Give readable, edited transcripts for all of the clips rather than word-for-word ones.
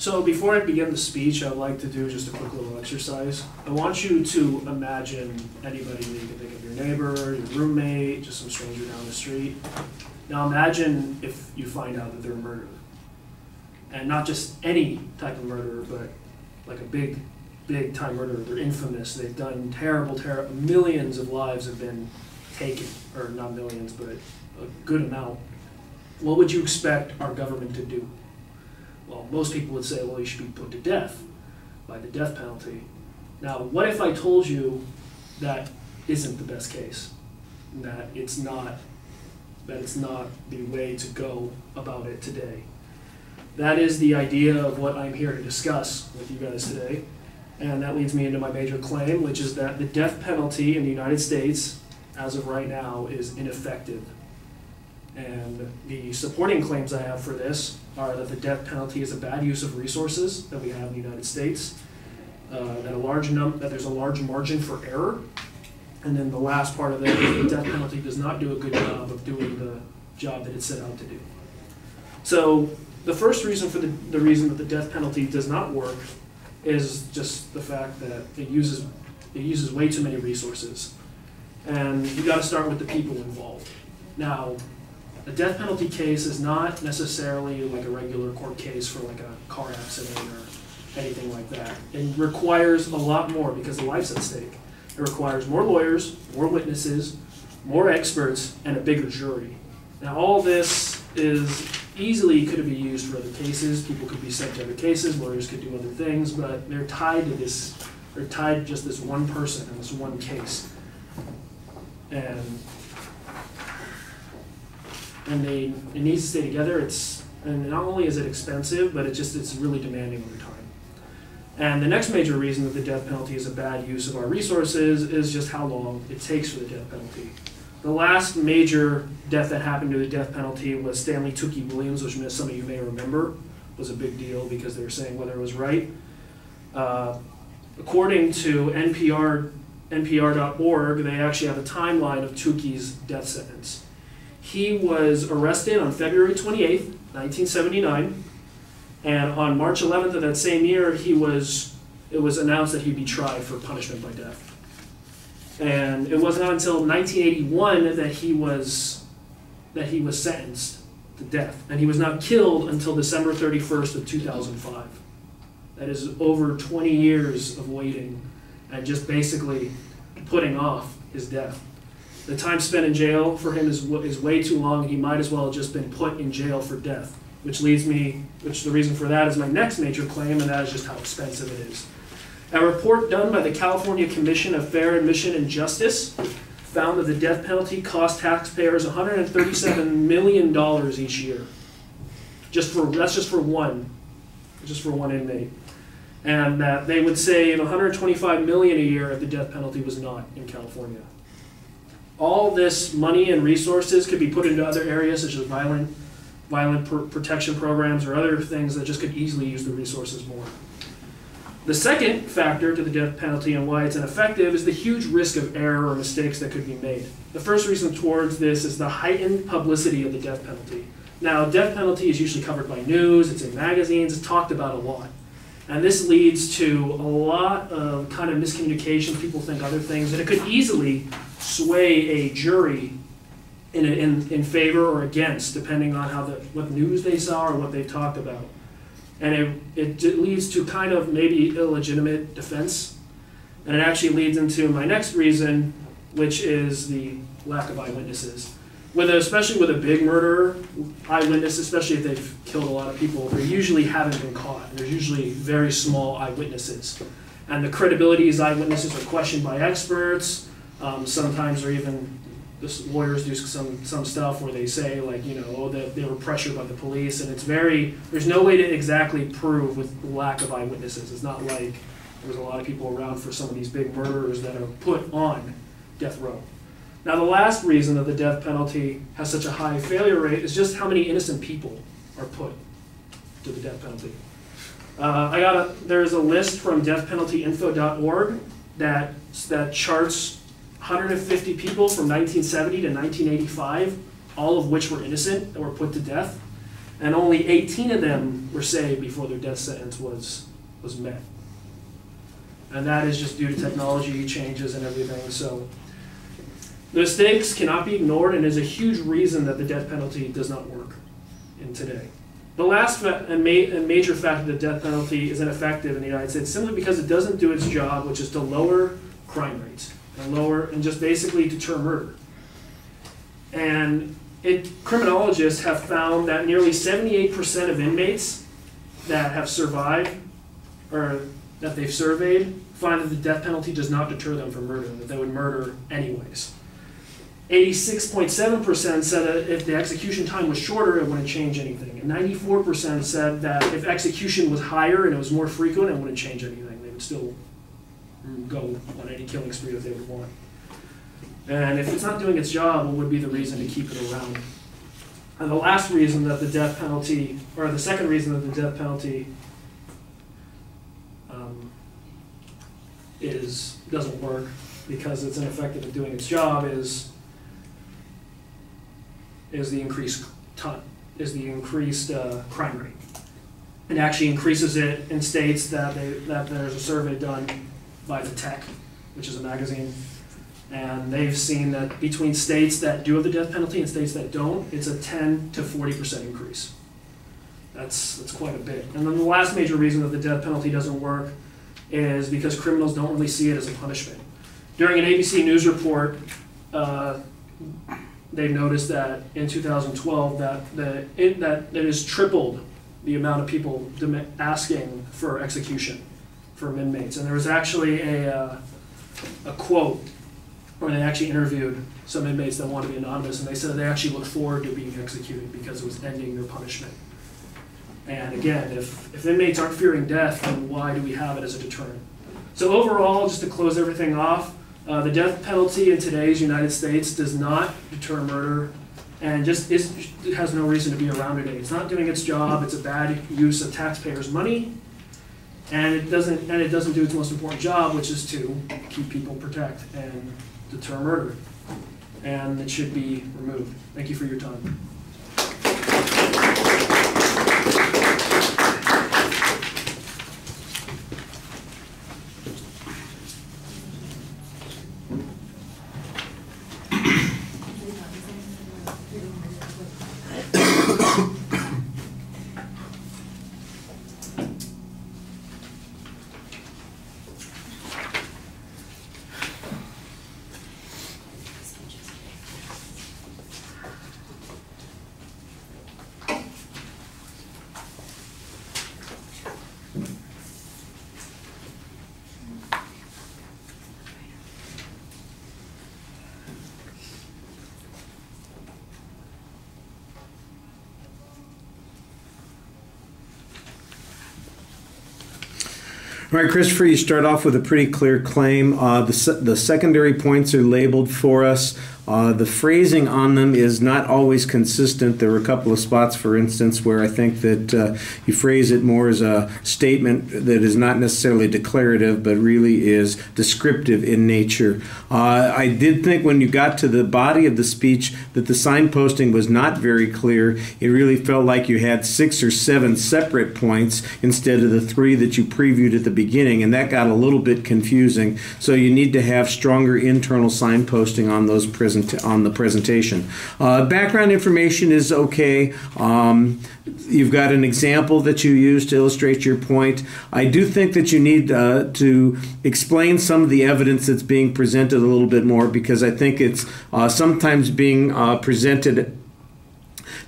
So before I begin the speech, I'd like to do just a quick little exercise. I want you to imagine anybody. You can think of your neighbor, your roommate, just some stranger down the street. Now imagine if you find out that they're a murderer. And not just any type of murderer, but like a big time murderer. They're infamous. They've done terrible, millions of lives have been taken, or not millions, but a good amount. What would you expect our government to do? Well, most people would say, well, he should be put to death by the death penalty. Now, what if I told you that isn't the best case? That it's not the way to go about it today. That is the idea of what I'm here to discuss with you guys today. And that leads me into my major claim, which is that the death penalty in the United States, as of right now, is ineffective. And the supporting claims I have for this are that the death penalty is a bad use of resources that we have in the United States, that there's a large margin for error, and then the last part of it is the death penalty does not do a good job of doing the job that it set out to do. So the first reason for the reason that the death penalty does not work is just the fact that it uses way too many resources, and you got to start with the people involved. Now, a death penalty case is not necessarily like a regular court case for like a car accident or anything like that. It requires a lot more because the life's at stake. It requires more lawyers, more witnesses, more experts, and a bigger jury. Now all this is easily could be used for other cases. People could be sent to other cases, lawyers could do other things, but they're tied to this, they're tied to just this one person and this one case. And it needs to stay together. And not only is it expensive, but it's really demanding over time. And the next major reason that the death penalty is a bad use of our resources is just how long it takes for the death penalty. The last major death that happened to the death penalty was Stanley Tookie Williams, which some of you may remember was a big deal because they were saying whether it was right. According to NPR.org, they actually have a timeline of Tookie's death sentence. He was arrested on February 28th, 1979, and on March 11th of that same year, it was announced that he'd be tried for punishment by death. And it wasn't until 1981 that he was sentenced to death, and he was not killed until December 31st of 2005. That is over 20 years of waiting and just basically putting off his death. The time spent in jail for him is way too long. He might as well have just been put in jail for death, which the reason for that is my next major claim, and that is just how expensive it is. A report done by the California Commission of Fair Admission and Justice found that the death penalty cost taxpayers $137 million each year. That's just for one inmate. And that they would save $125 million a year if the death penalty was not in California. All this money and resources could be put into other areas such as violent protection programs or other things that just could easily use the resources more. The second factor to the death penalty and why it's ineffective is the huge risk of error or mistakes that could be made. The first reason towards this is the heightened publicity of the death penalty. Now, death penalty is usually covered by news, it's in magazines, it's talked about a lot. And this leads to a lot of kind of miscommunication. People think other things, and it could easily sway a jury in favor or against, depending on what news they saw or what they talked about. And it leads to kind of maybe illegitimate defense. And it actually leads into my next reason, which is the lack of eyewitnesses. Especially with a big murderer, eyewitnesses, especially if they've killed a lot of people, they usually haven't been caught. There's usually very small eyewitnesses. And the credibility of these eyewitnesses are questioned by experts. Sometimes lawyers do some stuff where they say, like, that they were pressured by the police, and there's no way to exactly prove with lack of eyewitnesses. It's not like there's a lot of people around for some of these big murderers that are put on death row. Now, the last reason that the death penalty has such a high failure rate is just how many innocent people are put to the death penalty. There's a list from deathpenaltyinfo.org that charts 150 people from 1970 to 1985, all of which were innocent, that were put to death. and only 18 of them were saved before their death sentence was met. And that is just due to technology changes and everything. So the mistakes cannot be ignored, and is a huge reason that the death penalty does not work in today. The last and major fact that the death penalty is ineffective in the United States simply because it doesn't do its job, which is to lower crime rates and just basically deter murder. And criminologists have found that nearly 78% of inmates that have survived, or that they've surveyed, find that the death penalty does not deter them from murder, that they would murder anyways. 86.7% said that if the execution time was shorter, it wouldn't change anything. And 94% said that if execution was higher and it was more frequent, it wouldn't change anything. They would still go on any killing spree that they would want. And if it's not doing its job, what would be the reason to keep it around? And the last reason that the death penalty, or the second reason that the death penalty doesn't work because it's ineffective at doing its job is the increased crime rate. It actually increases it in states that there's a survey done by the Tech, which is a magazine, and they've seen that between states that do have the death penalty and states that don't, it's a 10 to 40% increase. That's quite a bit. And then the last major reason that the death penalty doesn't work is because criminals don't really see it as a punishment. During an ABC News report, they've noticed that in 2012 that it has tripled the amount of people asking for execution from inmates. And there was actually a quote where they actually interviewed some inmates that wanted to be anonymous, and they said they actually looked forward to being executed because it was ending their punishment. And again, if inmates aren't fearing death, then why do we have it as a deterrent? So overall, just to close everything off, the death penalty in today's United States does not deter murder, and it has no reason to be around today. It's not doing its job. It's a bad use of taxpayers' money, and it doesn't do its most important job, which is to keep people, protect, and deter murder. And it should be removed. Thank you for your time. All right, Christopher, you start off with a pretty clear claim. The secondary points are labeled for us. The phrasing on them is not always consistent. There were a couple of spots, for instance, where I think that you phrase it more as a statement that is not necessarily declarative, but really is descriptive in nature. I did think when you got to the body of the speech that the signposting was not very clear. It really felt like you had 6 or 7 separate points instead of the 3 that you previewed at the beginning, and that got a little bit confusing. So you need to have stronger internal signposting on those on the presentation. Background information is okay. You've got an example that you use to illustrate your point. I do think that you need to explain some of the evidence that's being presented a little bit more, because I think it's sometimes being presented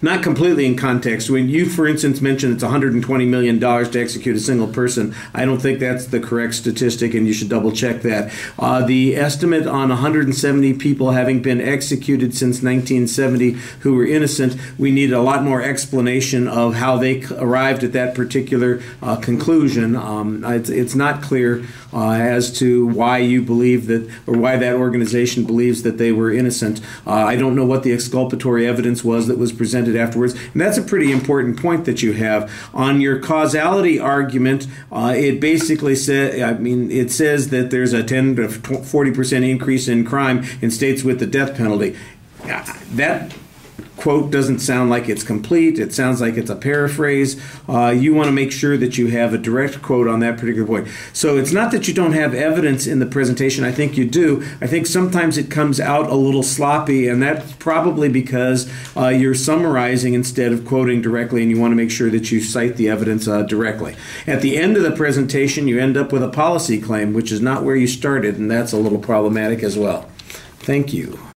not completely in context. When you, for instance, mentioned it's $120 million to execute a single person, I don't think that's the correct statistic, and you should double check that. The estimate on 170 people having been executed since 1970 who were innocent, we need a lot more explanation of how they arrived at that particular conclusion. It's not clear as to why you believe that, or why that organization believes that they were innocent. I don't know what the exculpatory evidence was that was presented afterwards, and that's a pretty important point that you have. On your causality argument, it basically says, it says that there's a 10 to 40% increase in crime in states with the death penalty. That quote doesn't sound like it's complete. It sounds like it's a paraphrase. You want to make sure that you have a direct quote on that particular point. So it's not that you don't have evidence in the presentation. I think you do. I think sometimes it comes out a little sloppy, and that's probably because you're summarizing instead of quoting directly, and you want to make sure that you cite the evidence directly. At the end of the presentation, you end up with a policy claim, which is not where you started, and that's a little problematic as well. Thank you.